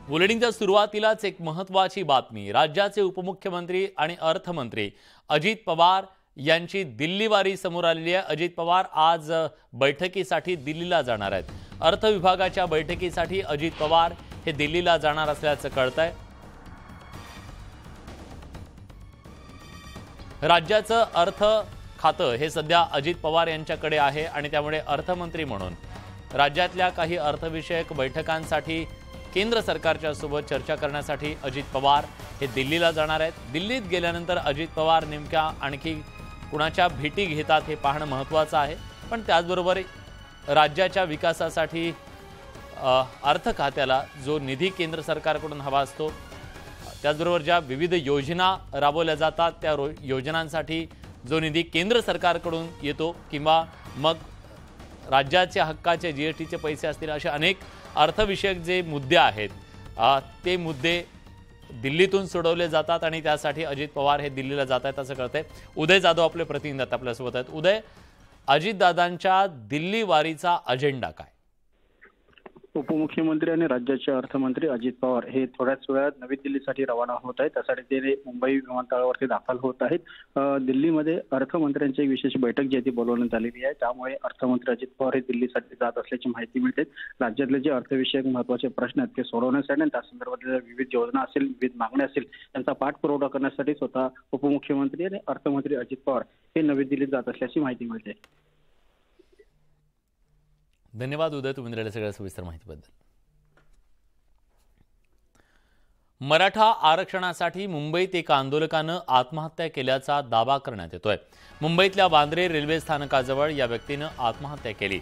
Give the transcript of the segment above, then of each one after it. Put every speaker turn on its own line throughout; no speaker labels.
बुलेटिनच्या सुरुवातीलाच एक महत्त्वाची बातमी। राज्याचे उपमुख्यमंत्री आणि अर्थमंत्री अजित पवार यांची दिल्लीवारी समोर आलेली आहे। अजित पवार आज बैठकीसाठी दिल्लीला जाणार आहेत। अर्थ विभागाच्या बैठकीसाठी अजित पवार हे दिल्लीला जाणार असल्याचं कळतंय। राज्याचं अर्थ खातं हे सध्या अजित पवार यांच्याकडे आहे आणि त्यामुळे अर्थमंत्री म्हणून राज्यातल्या काही अर्थविषयक बैठकांसाठी केंद्र सरकारच्या सोबत चर्चा करण्यासाठी अजित पवार हे दिल्लीला जाणार आहेत। दिल्लीत गेल्यानंतर अजित पवार नेमक्या आणखी कुणाच्या भेटी घेतात हे पाहणं महत्त्वाचं आहे। पण त्याचबरोबर राज्याच्या विकासासाठी अर्थ खात्याला जो निधी केंद्र सरकारकडून हवा असतो, त्याचबरोबर ज्या विविध योजना राबवल्या जातात त्या योजनांसाठी जो निधी केंद्र सरकारकडून येतो किंवा मग राज्याच्या हक्काचे जीएसटीचे पैसे असतील, असे अनेक अर्थविषयक जे मुद्दे आहेत ते मुद्दे दिल्लीतून सोडवले जातात आणि त्यासाठी अजित पवार हे दिल्लीला जात आहेत असं कळतंय। उदय जाधव आपले प्रतिनिधी आपल्यासोबत आहेत। उदय, अजितदादांच्या दिल्ली वारीचा अजेंडा काय?
उपमुख्यमंत्री आणि राज्याचे अर्थमंत्री अजित पवार हे थोड्याच वेळात नवी दिल्लीसाठी रवाना होत आहेत। त्यासाठी ते मुंबई विमानतळावरती दाखल होत आहेत। दिल्लीमध्ये अर्थमंत्र्यांची एक विशेष बैठक जी ती बोलवण्यात आलेली आहे, त्यामुळे अर्थमंत्री अजित पवार हे दिल्लीसाठी जात असल्याची माहिती मिळते। राज्यातले जे अर्थविषयक महत्त्वाचे प्रश्न आहेत ते सोडवण्यासाठी आणि त्या संदर्भातल्या विविध योजना असेल, विविध मागण्या असतील, त्यांचा पाठपुरावा करण्यासाठी स्वतः उपमुख्यमंत्री आणि अर्थमंत्री अजित पवार हे नवी दिल्लीत जात असल्याची माहिती मिळते।
धन्यवाद उदय, तुम्ही दिलेल्या सगळ्या सविस्तर माहितीबद्दल। मराठा आरक्षणासाठी मुंबईत एका आंदोलकानं आत्महत्या केल्याचा दावा करण्यात येतोय। मुंबईतल्या वांद्रे रेल्वे स्थानकाजवळ या व्यक्तीनं आत्महत्या केली।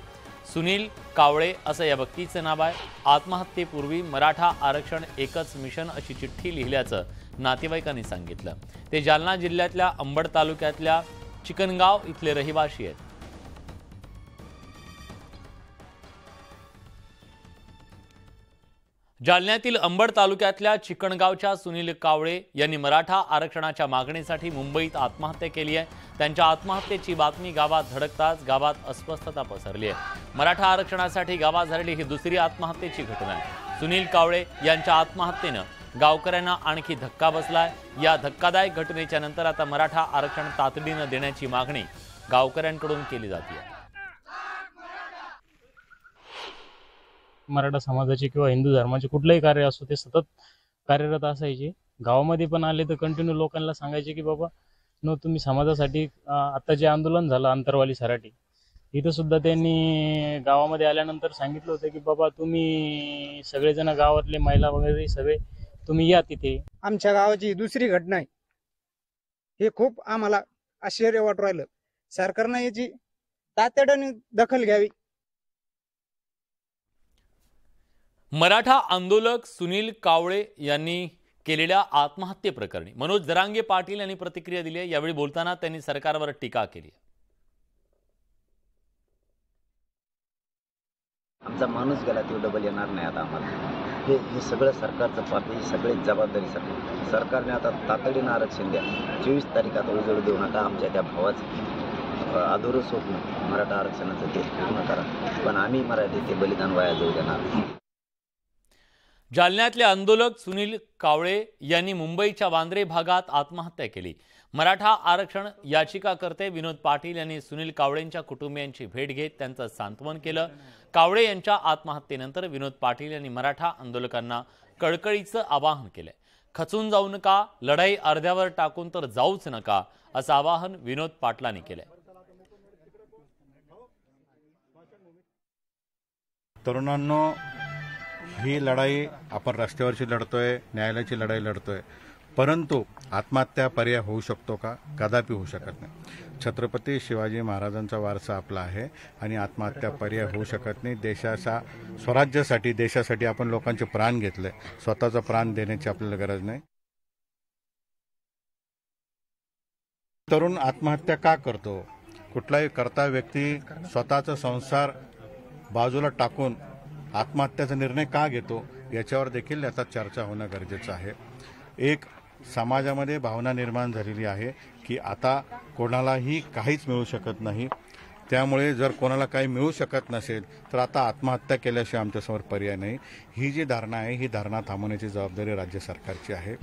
सुनील कावळे असं या व्यक्तीचं नाव आहे। आत्महत्येपूर्वी मराठा आरक्षण एकच मिशन अशी चिठ्ठी लिहिल्याचं नातेवाईकांनी सांगितलं। ते जालना जिल्ह्यातल्या अंबड तालुक्यातल्या चिकणगाव इथले रहिवासी आहेत। जालन्यातील अंबड तालुक्यातल्या चिकणगावच्या सुनील कावळे यांनी मराठा आरक्षणाच्या मागणीसाठी मुंबईत आत्महत्या केली आहे। त्यांच्या आत्महत्येची बातमी गावात धडकताच गावात अस्वस्थता पसरली आहे। मराठा आरक्षणासाठी गावात झालेली ही दुसरी आत्महत्येची घटना आहे। सुनील कावळे यांच्या आत्महत्येनं गावकऱ्यांना आणखी धक्का बसलाय। या धक्कादायक घटनेच्या नंतर आता मराठा आरक्षण तातडीनं देण्याची मागणी गावकऱ्यांकडून केली जाते।
मराठा समाजाचे किंवा हिंदू धर्माचे कुठलंही कार्य असो ते सतत कार्यरत असायचे। गावामध्ये पण आले तर कंटिन्यू लोकांना सांगायचे की बाबा तुम्ही समाजासाठी आता जे आंदोलन झालं अंतरवाली सराटी, इथं सुद्धा त्यांनी गावामध्ये आल्यानंतर सांगितलं होतं की बाबा तुम्ही सगळेजण गावातले महिला वगैरे सगळे तुम्ही या तिथे।
आमच्या गावाची दुसरी घटना आहे, हे खूप आम्हाला आश्चर्य वाटू राहिलं। सरकारने याची तातडीने दखल घ्यावी।
मराठा आंदोलक सुनील कावळे यांनी केलेल्या आत्महत्येप्रकरणी मनोज जरांगे पाटील यांनी प्रतिक्रिया दिली आहे। यावेळी बोलताना त्यांनी सरकारवर टीका केली।
आमचा माणूस गेला तो डबल येणार नाही आता आम्हाला। हे सगळं सरकारचं पाप, ही सगळी जबाबदारी सरकारने आता तातडीनं आरक्षण द्या। 24 तारीख आता उजळ देऊ नका। आमच्या त्या भावाचं अधुरं स्वप्न मराठा आरक्षणाचं ते पूर्ण करा, पण आम्ही मराठी ते बलिदान वाया जाऊ देणार।
जालन्यातले आंदोलक सुनील कावळे यांनी मुंबईच्या वांद्रे भागात आत्महत्या केली। मराठा आरक्षण याचिकाकर्ते विनोद पाटील यांनी सुनील कावळेंच्या कुटुंबियांची भेट घेत त्यांचं सांत्वन केलं। कावळे यांच्या आत्महत्येनंतर विनोद पाटील यांनी मराठा आंदोलकांना कळकळीचं आवाहन केलंय। खचून जाऊ नका, लढाई अर्ध्यावर टाकून तर जाऊच नका, असं आवाहन विनोद पाटलांनी केलंय।
तरुणांनो, ही लढाई आपण रस्त्यावरची लढतोय, न्यायालयाची लढाई लढतोय, परंतु आत्महत्या पर्याय होऊ शकतो का? कदापि होऊ शकत नाही। छत्रपती शिवाजी महाराजांचा वारसा आपला आहे आणि आत्महत्या पर्याय होऊ शकत नाही। देशाच्या स्वराज्यासाठी, देशासाठी आपण लोकांचे प्राण घेतले, स्वतःचा प्राण देण्याची आपल्याला गरज नाही। तरुण आत्महत्या का करतो? कुठलाही करता व्यक्ती स्वतःचा संसार बाजूला टाकून आत्महत्याचा निर्णय का घेतो याच्यावर देखील याचा चर्चा होणं गरजेचं आहे। एक समाजामध्ये भावना निर्माण झालेली आहे की आता कोणालाही काहीच मिळू शकत नाही। त्यामुळे जर कोणाला काही मिळू शकत नसेल तर आता आत्महत्या केल्याशिवाय आमच्यासमोर पर्याय नाही. ही जी धारणा आहे ही धारणा थांबवण्याची जबाबदारी राज्य सरकारची आहे.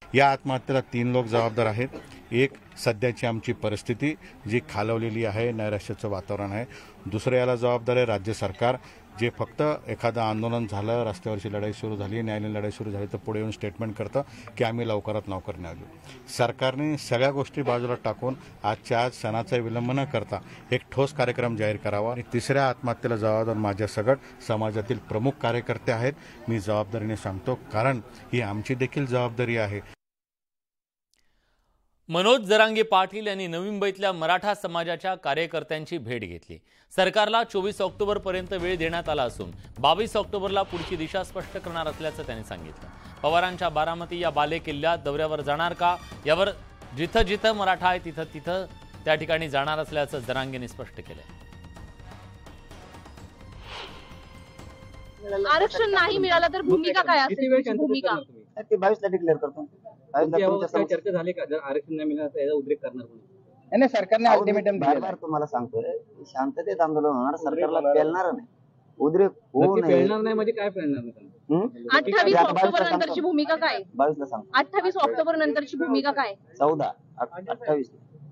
या आत्महत्येला 3 लोक जबाबदार आहेत. एक, सध्याची आमची परिस्थिती जी खालवलेली आहे, नैराश्याचं वातावरण आहे. दुसरं याला जबाबदार आहे राज्य सरकार, जे फक्त एखादं आंदोलन झालं, रस्त्यावरची लढाई सुरू झाली, न्यायालयीन लढाई सुरू झाली तर पुढे येऊन स्टेटमेंट करतं की आम्ही लवकरात लवकर न्याय देऊ. सरकारने सगळ्या गोष्टी बाजूला टाकून आजच्या आज सणाचा विलंब न करता एक ठोस कार्यक्रम जाहीर करावा. आणि तिसऱ्या आत्महत्येला जबाबदार माझ्या सगट समाजातील प्रमुख कार्यकर्ते आहेत. मी जबाबदारीने सांगतो, कारण ही आमची देखील जबाबदारी आहे.
मनोज जरांगे पाटील यांनी नवी मुंबईतल्या मराठा समाजाच्या कार्यकर्त्यांची भेट घेतली. सरकारला 24 ऑक्टोबरपर्यंत वेळ देण्यात आला असून 22 ऑक्टोबरला पुढची दिशा स्पष्ट करणार असल्याचं त्यांनी सांगितलं. पवारांच्या बारामती या बाले किल्ल्यात दौऱ्यावर जाणार का, यावर जिथं जिथं मराठा आहे तिथं तिथं त्या ठिकाणी जाणार असल्याचं जरांगेंनी स्पष्ट केलंय.
आरक्षण नाही मिळालं तर भूमिका काय असेल? भूमिका
ते 22ला डिक्लेअर करतो.
चर्चा झाली का? जर आरक्षण नाही मिळालं तर याचा उद्रेक करणार कोण?
नाही, सरकारने अल्टिमेटम
बार तुम्हाला सांगतोय, शांततेत आंदोलन होणार, सरकारला पेलणार नाही, उद्रेक होऊ नये.
पेलणार नाही म्हणजे काय पेलणार नाही?
28 ऑक्टोबर नंतरची भूमिका काय?
22ला सांगतो.
28 ऑक्टोबर नंतरची भूमिका काय?
14, 28,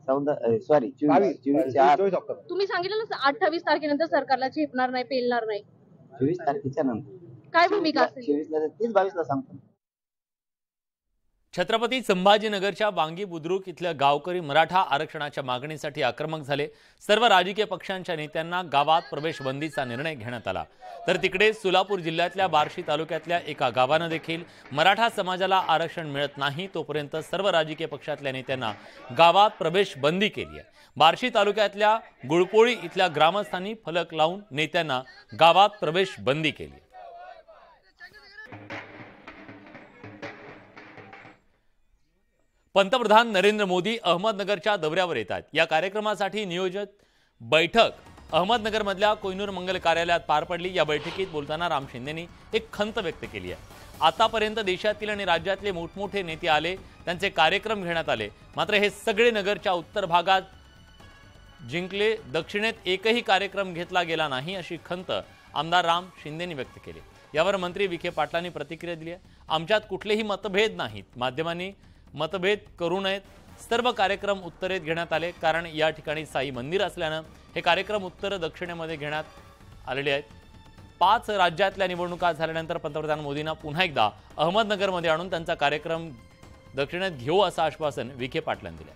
14 सॉरी 24 ऑक्टोबर.
तुम्ही सांगितलं ना 28 तारखेनंतर सरकारला झेपणार नाही, पेलणार नाही.
24 तारखेच्या नंतर
काय भूमिका असेल?
24ला तीच 22ला सांगतो.
छत्रपती संभाजीनगरच्या वांगी बुद्रुक इथल्या गावकरी मराठा आरक्षणाच्या मागणीसाठी आक्रमक झाले. सर्व राजकीय पक्षांच्या नेत्यांना गावात प्रवेश बंदीचा निर्णय घेण्यात आला. तर तिकडे सोलापूर जिल्ह्यातल्या बार्शी तालुक्यातल्या एका गावानं देखील मराठा समाजाला आरक्षण मिळत नाही तोपर्यंत सर्व राजकीय पक्षातल्या नेत्यांना गावात प्रवेश बंदी केली आहे. बार्शी तालुक्यातल्या गुळपोळी इथल्या ग्रामस्थांनी फलक लावून नेत्यांना गावात प्रवेश बंदी केली. पंतप्रधान नरेंद्र मोदी अहमदनगरच्या दौऱ्यावर येतात. या कार्यक्रमासाठी नियोजित बैठक अहमदनगरमधल्या कोहिनूर मंगल कार्यालयात पार पडली. या बैठकीत बोलताना राम शिंदेंनी एक खंत व्यक्त केली आहे. आतापर्यंत देशातील आणि राज्यातले मोठमोठे नेते आले, त्यांचे कार्यक्रम घेण्यात आले, मात्र हे सगळे नगरच्या उत्तर भागात जिंकले, दक्षिणेत एकही कार्यक्रम घेतला गेला नाही, अशी खंत आमदार राम शिंदेंनी व्यक्त केली. यावर मंत्री विखे पाटलांनी प्रतिक्रिया दिली आहे. आमच्यात कुठलेही मतभेद नाहीत, माध्यमांनी मतभेद करू नयेत. सर्व कार्यक्रम उत्तरेत घेण्यात आले, कारण या ठिकाणी साई मंदिर असल्यानं हे कार्यक्रम उत्तर दक्षिणेमध्ये घेण्यात आलेले आहेत. 5 राज्यातल्या निवडणुका झाल्यानंतर पंतप्रधान मोदींना पुन्हा एकदा अहमदनगरमध्ये आणून त्यांचा कार्यक्रम दक्षिणेत घेऊ असं आश्वासन विखे पाटलांनी दिलं.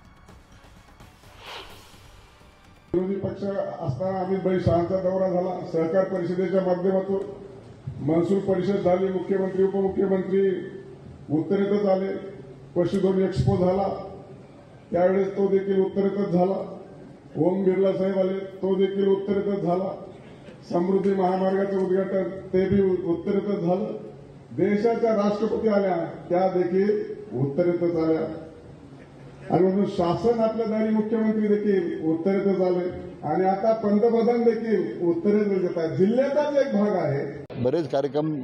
विरोधी पक्ष असताना अमित भाई शहांचा दौरा झाला, सहकार परिषदेच्या माध्यमातून महसूल परिषद झाली, मुख्यमंत्री उपमुख्यमंत्री उत्तरेतच आले, पशुधन एक्सपो झाला त्यावेळेस तो देखील उत्तरेतच झाला, ओम बिर्ला साहेब आले तो देखील उत्तरेतच झाला, समृद्धी महामार्गाचं उद्घाटन ते बी उत्तरेतच झालं, देशाच्या राष्ट्रपती आल्या त्या देखील उत्तरेतच आल्या, आणि म्हणून शासन आपल्या दारी मुख्यमंत्री देखील उत्तरेतच आले, आणि आता पंतप्रधान देखील उत्तरेतच येत आहेत. जिल्ह्याचाच एक भाग आहे.
बरेच कार्यक्रम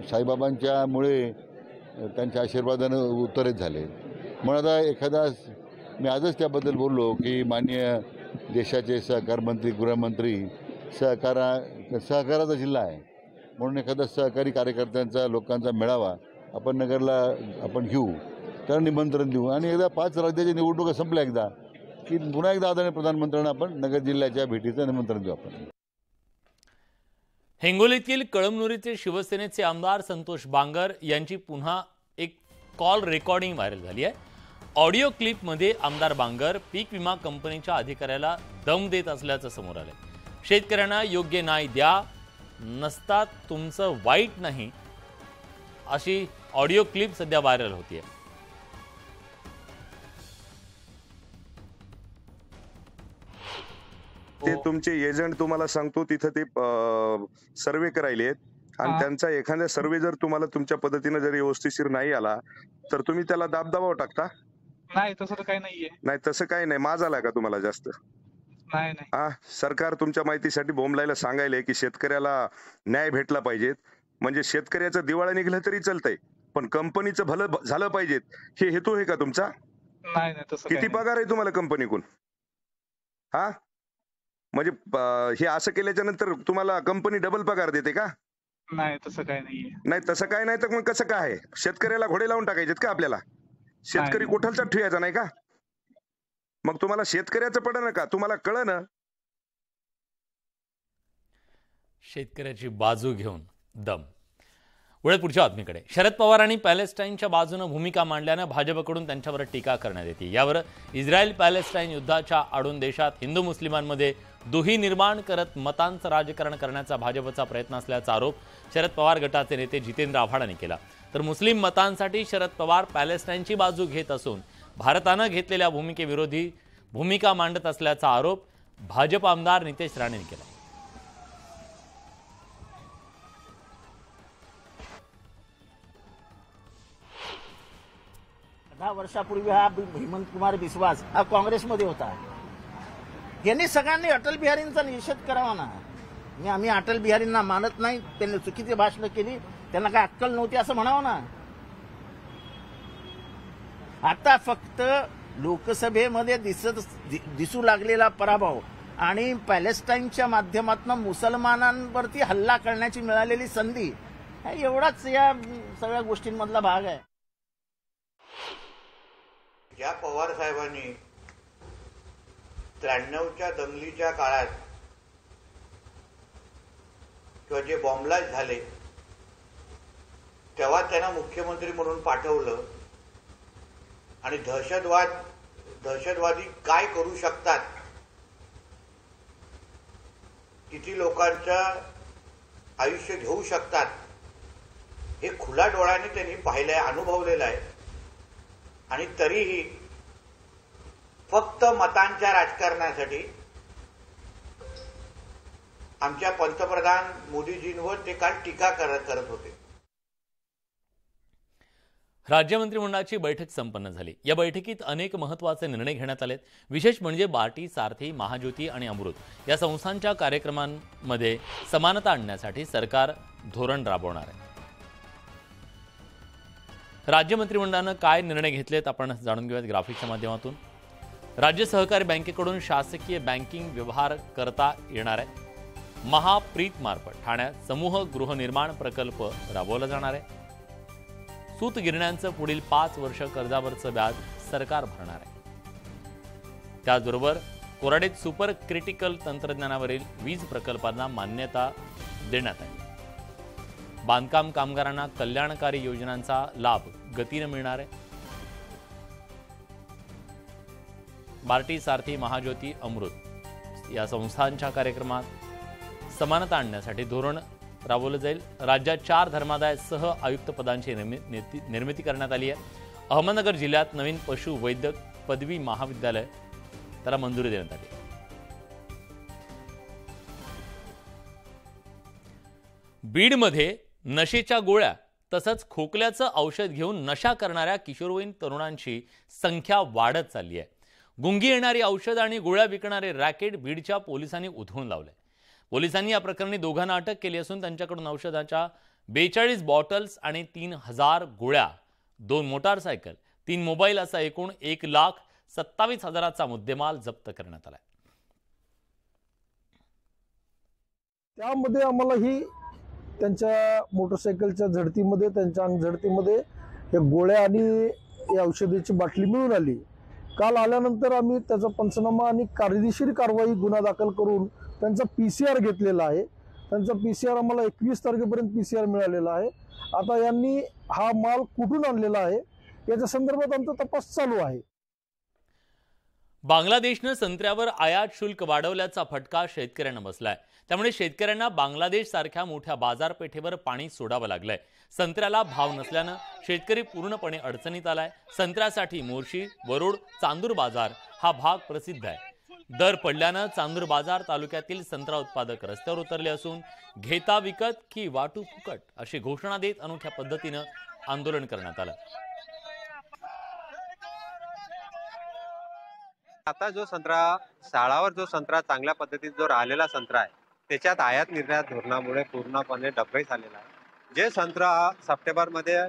साईबाबांच्यामुळे त्यांच्या आशीर्वादानं उत्तरेत झाले. म्हणून आता एखादा मी आजच त्याबद्दल बोललो की माननीय देशाचे सहकार मंत्री, गृहमंत्री, सहकाराचा जिल्हा आहे म्हणून एखादा सहकारी कार्यकर्त्यांचा लोकांचा मेळावा आपण नगरला आपण घेऊ, तर निमंत्रण देऊ, आणि एकदा 5 राज्याच्या निवडणुका संपल्या एकदा की पुन्हा एकदा आदरणीय प्रधानमंत्र्यांना आपण नगर जिल्ह्याच्या भेटीचं निमंत्रण देऊ. आपण
हिंगोलीतील कळमनुरीचे शिवसेनेचे आमदार संतोष बांगर यांची पुन्हा एक कॉल रेकॉर्डिंग व्हायरल झाली आहे. ऑडिओ क्लिपमध्ये आमदार बांगर पीक विमा कंपनीच्या अधिकाऱ्याला दम देत असल्याचं समोर आलंय. शेतकऱ्यांना योग्य न्याय द्या, नसता तुमचं वाईट नाही, अशी ऑडिओ क्लिप सध्या व्हायरल होतीये.
ते तुमचे एजंट तुम्हाला सांगतो तिथं ते सर्वे करायलेत, आणि त्यांचा एखादा सर्वे जर तुम्हाला तुमच्या पद्धतीने जर व्यवस्थितशीर नाही आला तर तुम्ही त्याला दाबदबाव टाकता.
नाही तसं काही नाहीये.
नाही तसं काही नाही. माज आलाय का तुम्हाला जास्त?
नाही नाही.
सरकार तुमच्या माहितीसाठी बोंबलायला सांगायले की शेतकऱ्याला न्याय भेटला पाहिजेत, म्हणजे शेतकऱ्याचं दिवाळी निघलं तरी चालतंय पण कंपनीचं भलं झालं पाहिजेत, हे हेतू आहे का तुमचा?
नाही नाही तसं
किती पगार आहे तुम्हाला कंपनीकडून? हा म्हणजे हे असं केल्याच्या नंतर तुम्हाला कंपनी डबल पगार देते का?
नाही तसं काही नाहीये.
नाही तसं काय नाही तर मग कसं काय आहे? शेतकऱ्याला घोडे लावून टाकायचेत का आपल्याला? शेतकरी कोठालचा ठेवायचा नाही का? मग तुम्हाला शेतकऱ्याचं पडणं का? तुम्हाला कळणं
शेतकऱ्याची बाजू घेऊन दम. वेळ पुढच्या बातमीकडे. शरद पवारांनी पॅलेस्टाईनच्या बाजूनं भूमिका मांडल्यानं भाजपकडून त्यांच्यावर टीका करण्यात येते. यावर इस्रायल पॅलेस्टाईन युद्धाच्या आडून देशात हिंदू मुस्लिमांमध्ये दुही निर्माण करत मतांचं राजकारण करण्याचा भाजपचा प्रयत्न असल्याचा आरोप शरद पवार गटाचे नेते जितेंद्र आव्हाड यांनी केला. तर मुस्लिम मतांसाठी शरद पवार पॅलेस्टाईनची बाजू घेत असून भारतानं घेतलेल्या भूमिकेविरोधी भूमिका मांडत असल्याचा आरोप भाजप आमदार नितेश राणेंनी केला.
10 वर्षापूर्वी हा हेमंत कुमार बिस्वास हा काँग्रेसमध्ये होता. यांनी सगळ्यांनी अटल बिहारींचा निषेध करावा ना. आम्ही अटल बिहारींना मानत नाही, त्यांनी चुकीची भाषणं केली, त्यांना काय अक्कल नव्हती असं म्हणावं ना. आता फक्त लोकसभेमध्ये दिसू लागलेला पराभव आणि पॅलेस्टाईनच्या माध्यमातून मुसलमानांवरती हल्ला करण्याची मिळालेली संधी एवढाच या सगळ्या गोष्टींमधला भाग आहे.
ज्या पवार साहेबांनी 93च्या दंगलीच्या काळात किंवा जे बॉम्बलास्ट झाले तेव्हा त्यांना मुख्यमंत्री म्हणून पाठवलं आणि दहशतवादी काय करू शकतात, किती लोकांचं आयुष्य घेऊ शकतात हे खुल्या डोळ्याने त्यांनी पाहिलंय, अनुभवलेलं आहे. आणि तरीही फक्त मतांच्या राजकारणासाठी आमच्या पंतप्रधान मोदीजींवर ते काल टीका करत होते.
राज्य मंत्रिमंडळाची बैठक संपन्न झाली. या बैठकीत अनेक महत्त्वाचे निर्णय घेण्यात आलेत. विशेष म्हणजे बार्टी, सारथी, महाज्योती आणि अमृत या संस्थांच्या कार्यक्रमांमध्ये समानता आणण्यासाठी सरकार धोरण राबवणार आहे. राज्य मंत्रिमंडळानं काय निर्णय घेतलेत आपण जाणून घेऊयात ग्राफिकच्या माध्यमातून. राज्य सहकारी बँकेकडून शासकीय बँकिंग व्यवहार करता येणार आहे. महाप्रीत मार्फत ठाण्यात समूह गृहनिर्माण प्रकल्प राबवला जाणार आहे. सूत गिरण्यांचं पुढील 5 वर्ष कर्जावरचं व्याज सरकार भरणार आहे. त्याचबरोबर कोराडीत सुपर क्रिटिकल तंत्रज्ञानावरील वीज प्रकल्पांना मान्यता देण्यात आली. बांधकाम कामगारांना कल्याणकारी योजनांचा लाभ गतीनं मिळणार आहे. बार्टी, सारथी, महाज्योती, अमृत या संस्थांच्या कार्यक्रमात समानता आणण्यासाठी धोरण राबवलं जाईल. राज्यात 4 धर्मादाय आयुक्त पदांची निर्मिती करण्यात आली आहे. अहमदनगर जिल्ह्यात नवीन पशु वैद्यक पदवी महाविद्यालय त्याला मंजुरी देण्यात आली. बीडमध्ये नशेच्या गोळ्या तसंच खोकल्याचं औषध घेऊन नशा करणाऱ्या किशोरवयीन तरुणांची संख्या वाढत चालली आहे. गुंगी येणारी औषध आणि गोळ्या विकणारे रॅकेट बीडच्या पोलिसांनी उधळून लावले. पोलिसांनी या प्रकरणी दोघांना अटक केली असून त्यांच्याकडून औषधाच्या 42 बॉटल्स आणि 3000 गोळ्या, 2 मोटारसायकल, 3 मोबाईल असा एकूण 1,27,000चा मुद्देमाल जप्त करण्यात आला.
त्यामध्ये आम्हाला ही त्यांच्या मोटरसायकलच्या झडतीमध्ये, त्यांच्या अंगझडतीमध्ये या गोळ्या आणि औषधाची बाटली मिळून आली. काल आल्यानंतर आम्ही त्याचा पंचनामा आणि कायदेशीर कारवाई गुन्हा दाखल करून त्यांचा PCR घेतलेला आहे. त्यांचा PCR आम्हाला 21 तारखेपर्यंत PCR मिळालेला आहे. आता यांनी हा माल कुठून आणलेला आहे याच्या संदर्भात आमचा तपास चालू आहे.
बांगलादेशनं संत्र्यावर आयात शुल्क वाढवल्याचा फटका शेतकऱ्यांना बसलाय. त्यामुळे शेतकऱ्यांना बांगलादेश सारख्या मोठ्या बाजारपेठेवर पाणी सोडावं लागलंय. संत्र्याला भाव नसल्यानं शेतकरी पूर्णपणे अडचणीत आलाय. संत्र्यासाठी मोर्शी, वरुड, चांदूर बाजार हा भाग प्रसिद्ध आहे. दर पडल्यानं चांदूर बाजार तालुक्यातील संत्रा उत्पादक रस्त्यावर उतरले असून घेता विकत की वाटू फुकट अशी घोषणा देत अनोख्या पद्धतीनं आंदोलन करण्यात आलं.
आता जो संत्रा साळावर जो संत्रा चांगल्या पद्धतीत जो राहिलेला संत्रा आहे त्याच्यात आयात निर्यात धोरणामुळे पूर्णपणे डबघाई झालेला आहे. जे संत्रा सप्टेंबरमध्ये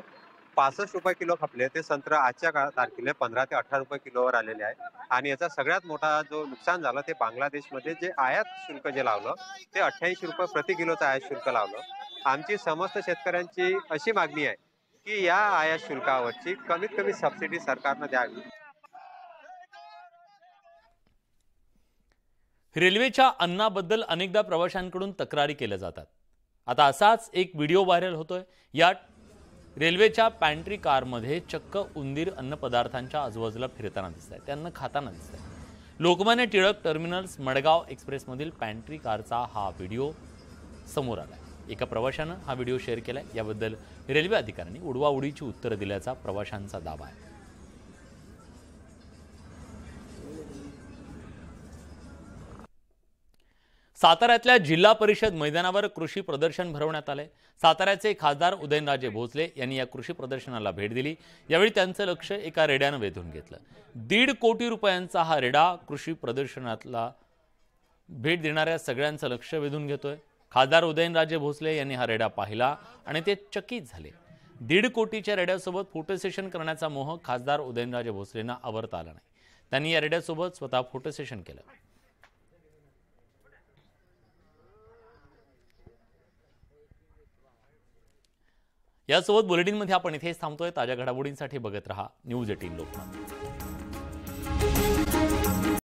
65 रुपये किलो खपले ते संत्र आजच्या तारखेला 15 ते 18 रुपये किलोवर आलेले आहे. आणि याचा सगळ्यात मोठा जो नुकसान झालं ते बांगलादेशमध्ये जे आयात शुल्क जे लावलं ते 88 रुपये प्रति किलोचं आयात शुल्क लावलं. आमची समस्त शेतकऱ्यांची अशी मागणी आहे की या आयात शुल्कावरची कमीत कमी सबसिडी सरकारनं द्यावी.
रेल्वेच्या अन्नाबद्दल अनेकदा प्रवाशांकडून तक्रारी केल्या जातात. आता असाच एक व्हिडिओ व्हायरल होतोय. या रेल्वेच्या पॅन्ट्री कारमध्ये चक्क उंदीर अन्नपदार्थांच्या आजूबाजूला फिरताना दिसत आहेत, त्यांना खाताना दिसत आहेत. लोकमान्य टिळक टर्मिनल्स मडगाव एक्सप्रेसमधील पॅन्ट्री कारचा हा व्हिडिओ समोर आलाय. एका प्रवाशानं हा व्हिडिओ शेअर केलाय. याबद्दल रेल्वे अधिकाऱ्यांनी उडवाउडीची उत्तरं दिल्याचा प्रवाशांचा दावा आहे. साताऱ्यातल्या जिल्हा परिषद मैदानावर कृषी प्रदर्शन भरवण्यात आले. साताऱ्याचे खासदार उदयनराजे भोसले यांनी या कृषी प्रदर्शनाला भेट दिली. यावेळी त्यांचं लक्ष एका रेड्यानं वेधून घेतलं. 1.5 कोटी रुपयांचा हा रेडा कृषी प्रदर्शनाला भेट देणाऱ्या सगळ्यांचं लक्ष वेधून घेतोय. खासदार उदयनराजे भोसले यांनी हा रेडा पाहिला आणि ते चकित झाले. 1.5 कोटीच्या रेड्यासोबत फोटो सेशन करण्याचा मोह खासदार उदयनराजे भोसलेंना आवरता आला नाही. त्यांनी या रेड्यासोबत स्वतः फोटो सेशन केलं. यासोबत बुलेटिनमध्ये आपण इथेच थांबतोय. ताज्या घडामोडींसाठी बघत रहा न्यूज 18 लोकमत.